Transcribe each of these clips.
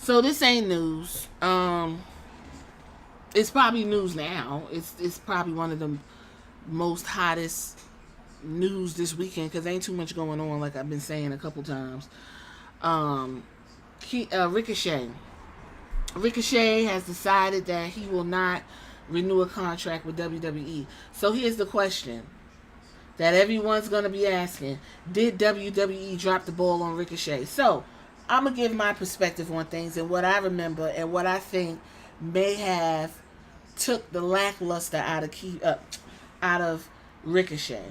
So this ain't news. It's probably news now. It's probably one of the most hottest news this weekend because ain't too much going on. Like I've been saying a couple times. Um, Ricochet. Ricochet has decided that he will not renew a contract with WWE. So here's the question that everyone's going to be asking: did WWE drop the ball on Ricochet? So I'm gonna give my perspective on things and what I remember and what I think may have took the lackluster out of Ricochet.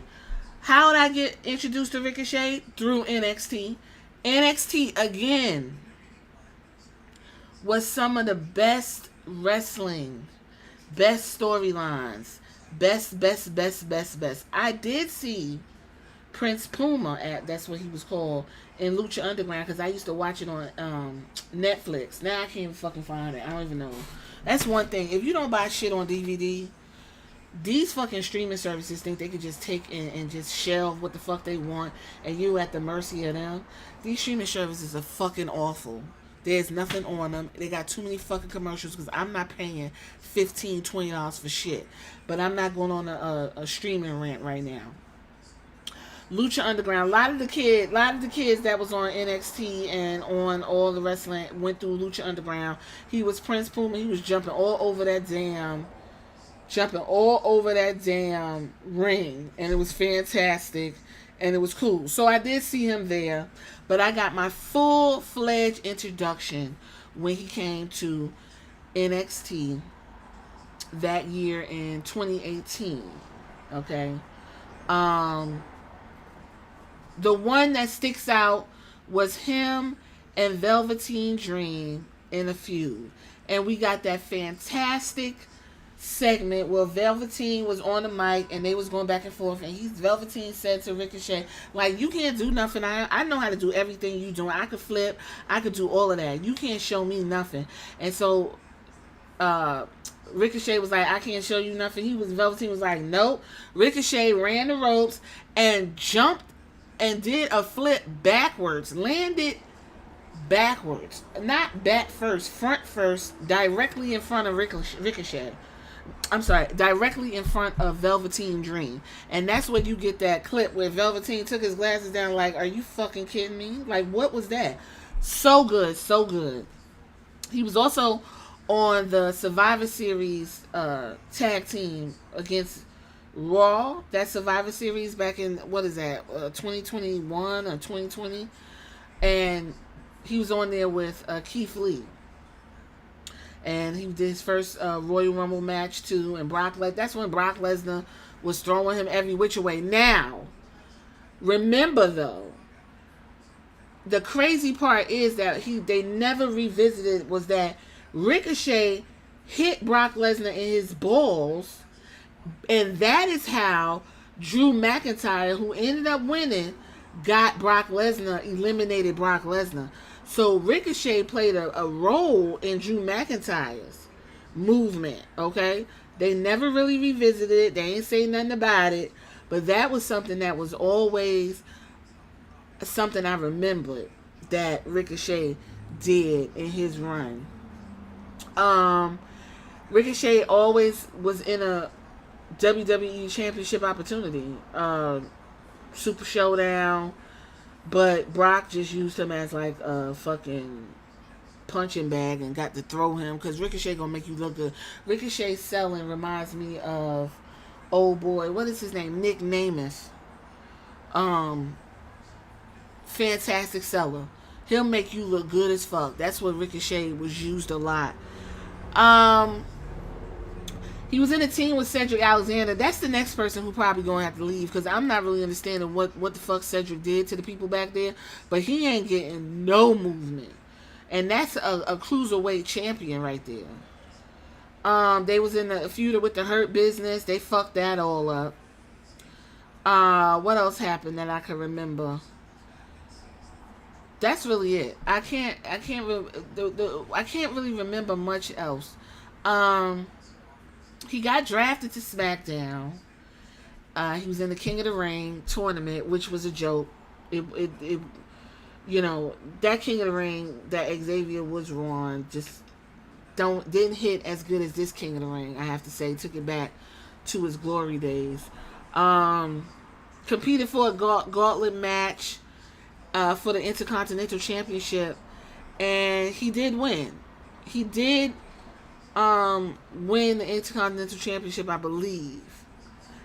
How did I get introduced to Ricochet? Through NXT. NXT again was some of the best wrestling, best storylines, best. I did see Prince Puma at that's what he was called in Lucha Underground because I used to watch it on Netflix. Now I can't even fucking find it. I don't even know. That's one thing. If you don't buy shit on DVD, these fucking streaming services think they could just take and just shelve what the fuck they want and you at the mercy of them. These streaming services are fucking awful. There's nothing on them. They got too many fucking commercials because I'm not paying $15-$20 for shit. But I'm not going on a streaming rant right now. Lucha Underground. A lot of the kids that was on NXT and on all the wrestling went through Lucha Underground. He was Prince Puma. He was jumping all over that damn ring, and it was fantastic, and it was cool. So I did see him there, but I got my full-fledged introduction when he came to NXT that year in 2018. Okay. The one that sticks out was him and Velveteen Dream in a feud. And we got that fantastic segment where Velveteen was on the mic and they was going back and forth, and Velveteen said to Ricochet, like, you can't do nothing. I know how to do everything you doing. I could flip. I could do all of that. You can't show me nothing. And so Ricochet was like, I can't show you nothing. Velveteen was like, nope. Ricochet ran the ropes and jumped and did a flip backwards, landed backwards, not back first, front first, directly in front of Ricochet. I'm sorry, directly in front of Velveteen Dream. And that's where you get that clip where Velveteen took his glasses down like, are you fucking kidding me? Like, what was that? So good, so good. He was also on the Survivor Series tag team against Raw, that Survivor Series back in, 2021 or 2020. And he was on there with Keith Lee. And he did his first Royal Rumble match too. And that's when Brock Lesnar was throwing him every which way. Now, remember though, the crazy part is that they never revisited was that Ricochet hit Brock Lesnar in his balls, and that is how Drew McIntyre, who ended up winning, eliminated Brock Lesnar. So Ricochet played a role in Drew McIntyre's movement, okay? They never really revisited it. They ain't say nothing about it. But that was something that was always something I remembered that Ricochet did in his run. Ricochet always was in a WWE Championship opportunity, Super Showdown, but Brock just used him as like a fucking punching bag and got to throw him because Ricochet gonna make you look good. Ricochet selling reminds me of old boy, what is his name? Nick Namath. Fantastic seller. He'll make you look good as fuck. That's what Ricochet was used a lot. He was in a team with Cedric Alexander. That's the next person who probably gonna have to leave because I'm not really understanding what the fuck Cedric did to the people back there. But he ain't getting no movement, and that's a cruiserweight champion right there. They was in a feud with the Hurt Business. They fucked that all up. What else happened that I can remember? That's really it. I can't really remember much else. He got drafted to SmackDown. He was in the King of the Ring tournament, which was a joke. It You know, that King of the Ring that Xavier Woods were on just didn't hit as good as this King of the Ring. I have to say, took it back to his glory days. Um, Competed for a gauntlet match for the Intercontinental Championship, and he did win. He did win the Intercontinental Championship, I believe,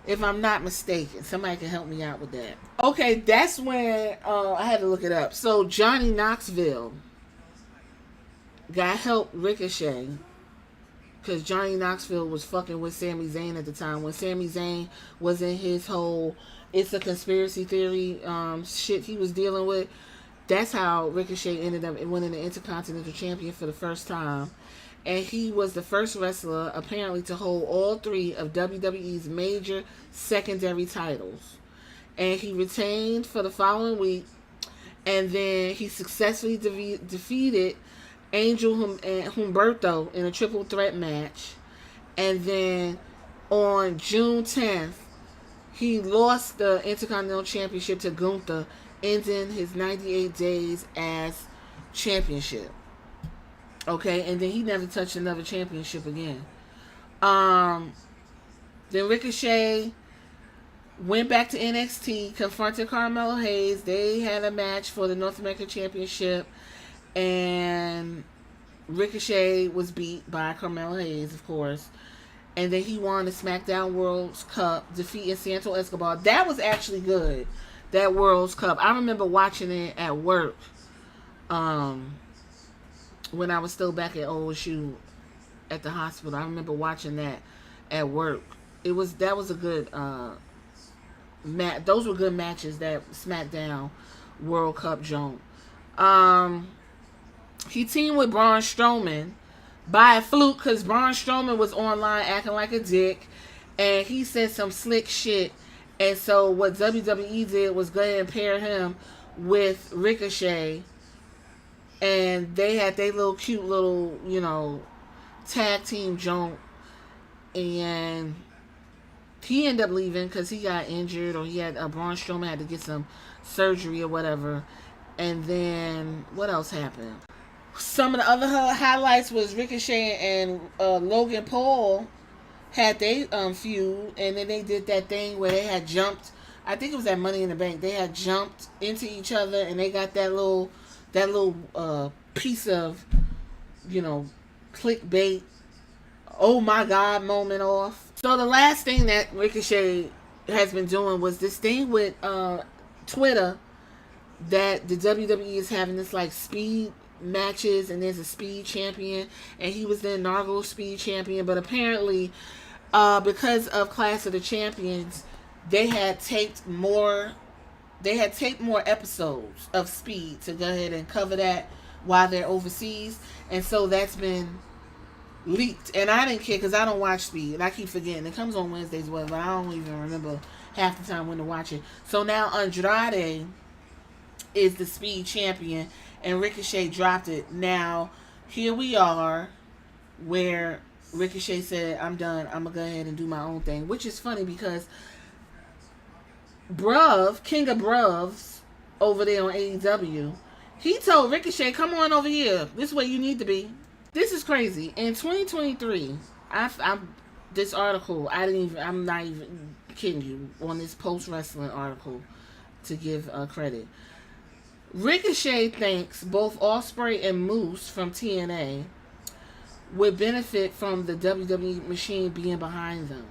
if I'm not mistaken. Somebody can help me out with that. Okay, that's when I had to look it up. So Johnny Knoxville got help Ricochet because Johnny Knoxville was fucking with Sami Zayn at the time when Sami Zayn was in his whole it's a conspiracy theory shit he was dealing with. That's how Ricochet ended up winning the Intercontinental Champion for the first time. And he was the first wrestler apparently to hold all three of WWE's major secondary titles. And he retained for the following week, and then he successfully defeated Angel Humberto in a triple threat match. And then on June 10th, he lost the Intercontinental Championship to Gunther, ending his 98 days as championship. Okay, and then he never touched another championship again. Then Ricochet went back to NXT, confronted Carmelo Hayes. They had a match for the North American Championship, and Ricochet was beat by Carmelo Hayes, of course. And then he won the SmackDown World's Cup, defeating Santos Escobar. That was actually good, that World's Cup. I remember watching it at work when I was still back at OSU at the hospital. I remember watching that at work. That was a good match. Those were good matches, that SmackDown World Cup joint. He teamed with Braun Strowman by a fluke because Braun Strowman was online acting like a dick, and he said some slick shit. And so what WWE did was go ahead and pair him with Ricochet, and they had their little cute little, tag team joint. And he ended up leaving because he got injured, or Braun Strowman had to get some surgery or whatever. And then what else happened? Some of the other highlights was Ricochet and Logan Paul had they feud, and then they did that thing where they had jumped. I think it was at Money in the Bank. They had jumped into each other, and they got that little piece of clickbait, oh my god moment off. So the last thing that Ricochet has been doing was this thing with Twitter, that the WWE is having this like speed matches, and there's a speed champion, and he was the inaugural speed champion. But apparently because of Clash of the Champions, they had taped more episodes of Speed to go ahead and cover that while they're overseas. And so that's been leaked, and I didn't care because I don't watch Speed, and I keep forgetting it comes on Wednesdays, but I don't even remember half the time when to watch it. So now Andrade is the Speed champion, and Ricochet dropped it. Now here we are where Ricochet said, I'm done, I'm gonna go ahead and do my own thing, which is funny because King of Bruvs over there on AEW, he told Ricochet, come on over here, this is where you need to be. This is crazy. In 2023, this article, I'm not even kidding you, on this Post Wrestling article, to give credit. Ricochet thinks both Ospreay and Moose from TNA would benefit from the WWE machine being behind them.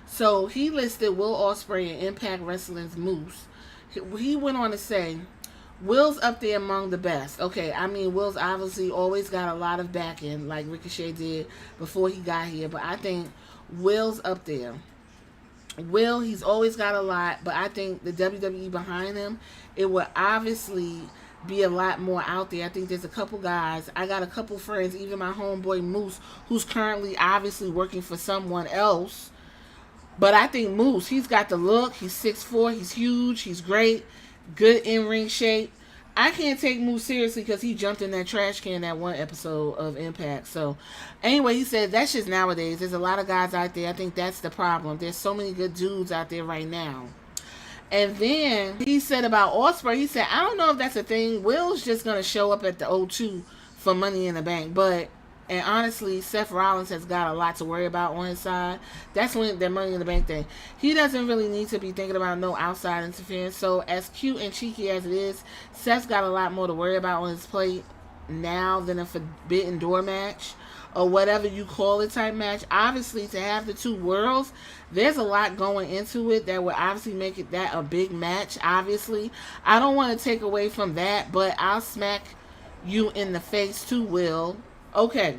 So he listed Will Ospreay and Impact Wrestling's Moose. He went on to say, Will's up there among the best. Okay, I mean, Will's obviously always got a lot of backing, like Ricochet did before he got here, but I think Will's up there. Will, he's always got a lot, but I think the WWE behind him, it would obviously be a lot more out there. I think there's a couple guys. I got a couple friends, even my homeboy Moose, who's currently obviously working for someone else. But I think Moose, he's got the look. He's 6'4", he's huge, he's great, good in-ring shape. I can't take Moose seriously because he jumped in that trash can that one episode of Impact. So, anyway, he said that's just nowadays. There's a lot of guys out there. I think that's the problem. There's so many good dudes out there right now. And then he said about Ospreay, he said, I don't know if that's a thing. Will's just going to show up at the O2 for Money in the Bank. But, and honestly, Seth Rollins has got a lot to worry about on his side. That's when the Money in the Bank thing. He doesn't really need to be thinking about no outside interference. So, as cute and cheeky as it is, Seth's got a lot more to worry about on his plate now than a Forbidden Door match or whatever you call it type match. Obviously, to have the two worlds, there's a lot going into it that would obviously make it that a big match. Obviously, I don't want to take away from that, but I'll smack you in the face too, Will. Okay.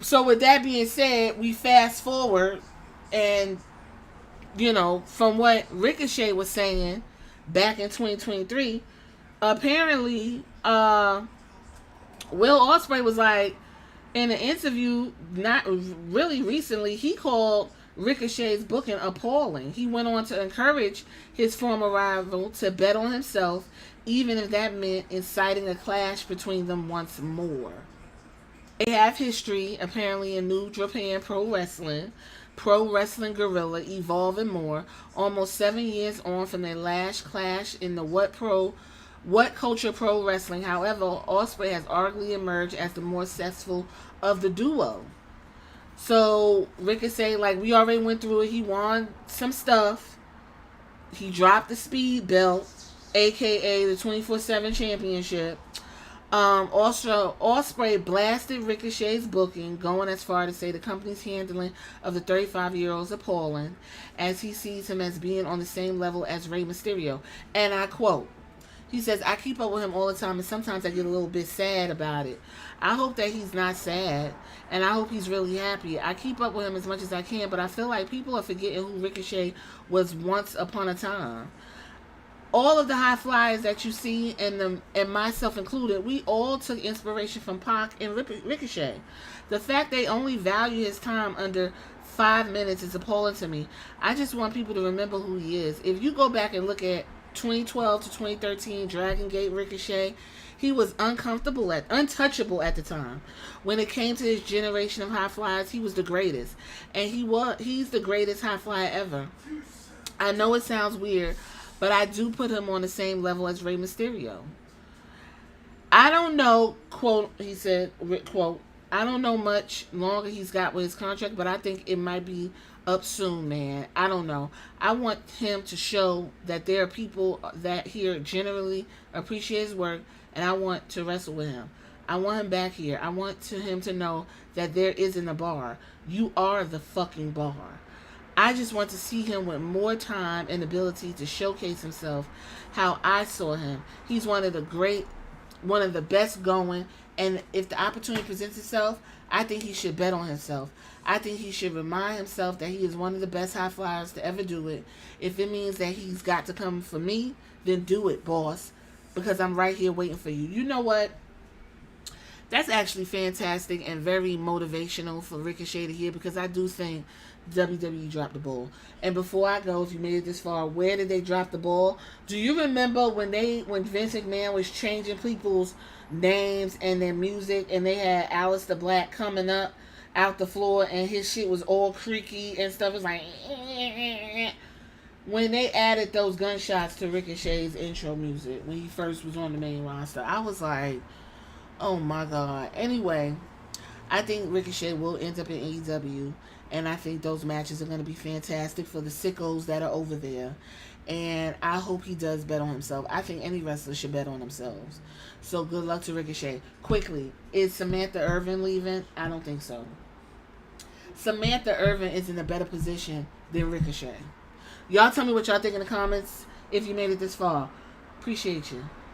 So with that being said, we fast forward, and you know, from what Ricochet was saying back in 2023, apparently Will Ospreay was like, in an interview not really recently, he called Ricochet's booking appalling. He went on to encourage his former rival to bet on himself, even if that meant inciting a clash between them once more. They have history, apparently, in New Japan Pro Wrestling Guerrilla, Evolve, and more. Almost 7 years on from their last clash in the What Culture Pro Wrestling. However, Ospreay has arguably emerged as the more successful of the duo. So, Ricochet, like we already went through it, he won some stuff. He dropped the speed belt, aka the 24/7 championship. Also, Ospreay blasted Ricochet's booking, going as far to say the company's handling of the 35-year-old is appalling, as he sees him as being on the same level as Rey Mysterio. And I quote, he says, I keep up with him all the time, and sometimes I get a little bit sad about it. I hope that he's not sad, and I hope he's really happy. I keep up with him as much as I can, but I feel like people are forgetting who Ricochet was once upon a time. All of the high flyers that you see, and myself included, we all took inspiration from Pac and Ricochet. The fact they only value his time under 5 minutes is appalling to me. I just want people to remember who he is. If you go back and look at 2012 to 2013 Dragon Gate Ricochet, he was untouchable at the time. When it came to his generation of high flyers, he was the greatest, and he's the greatest high flyer ever. I know it sounds weird, but I do put him on the same level as Rey Mysterio. I don't know, quote, he said, quote, I don't know much longer he's got with his contract, but I think it might be up soon, man. I don't know. I want him to show that there are people that here generally appreciate his work, and I want to wrestle with him. I want him back here. I want him to know that there isn't a bar. You are the fucking bar. I just want to see him with more time and ability to showcase himself how I saw him. He's one of the best going, and if the opportunity presents itself, I think he should bet on himself. I think he should remind himself that he is one of the best high flyers to ever do it. If it means that he's got to come for me, then do it, boss, because I'm right here waiting for you. You know what? That's actually fantastic and very motivational for Ricochet to hear, because I do think WWE dropped the ball. And before I go, if you made it this far, where did they drop the ball? Do you remember when Vince McMahon was changing people's names and their music, and they had Aleister Black coming up out the floor and his shit was all creaky and stuff? It was like, when they added those gunshots to Ricochet's intro music when he first was on the main roster, I was like, oh my god. Anyway, I think Ricochet will end up in AEW, and I think those matches are going to be fantastic for the sickos that are over there. And I hope he does bet on himself. I think any wrestler should bet on themselves. So good luck to Ricochet. Quickly, is Samantha Irving leaving? I don't think so. Samantha Irving is in a better position than Ricochet. Y'all tell me what y'all think in the comments if you made it this far. Appreciate you.